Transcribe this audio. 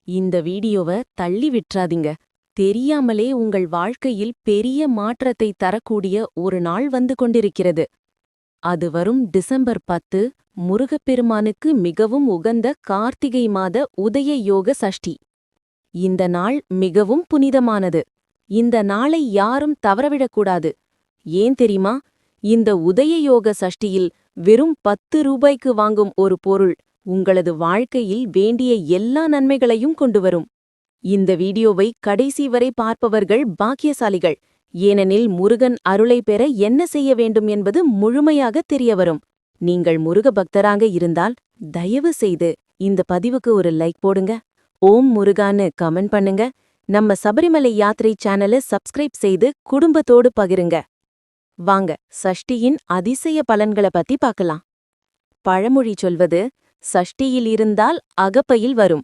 இந்த வீடியோவை தள்ளி விட்றாதீங்க. தெரியாமலே உங்கள் வாழ்க்கையில் பெரிய மாற்றத்தை தரக்கூடிய ஒரு நாள் வந்து கொண்டிருக்கிறது. அது வரும் டிசம்பர் 10 முருகப்பெருமானுக்கு மிகவும் உகந்த கார்த்திகை மாத உதய யோக சஷ்டி. இந்த நாள் மிகவும் புனிதமானது. இந்த நாளை யாரும் தவறவிடக்கூடாது. ஏன் தெரியுமா? இந்த உதய யோக சஷ்டியில் வெறும் 10 ரூபாய்க்கு வாங்கும் ஒரு பொருள் உங்களது வாழ்க்கையில் வேண்டிய எல்லா நன்மைகளையும் கொண்டுவரும். இந்த வீடியோவை கடைசி வரை பார்ப்பவர்கள் பாக்கியசாலிகள். ஏனெனில் முருகன் அருளை பெற என்ன செய்ய வேண்டும் என்பது முழுமையாக தெரியவரும். நீங்கள் முருக பக்தராக இருந்தால் தயவு செய்து இந்த பதிவுக்கு ஒரு லைக் போடுங்க. ஓம் முருகான்னு கமெண்ட் பண்ணுங்க. நம்ம சபரிமலை யாத்திரை சேனலை சப்ஸ்கிரைப் செய்து குடும்பத்தோடு பகிருங்க. வாங்க சஷ்டியின் அதிசய பலன்களை பத்தி பார்க்கலாம். பழமொழி சொல்வது, சஷ்டியில் இருந்தால் அகப்பையில் வரும்.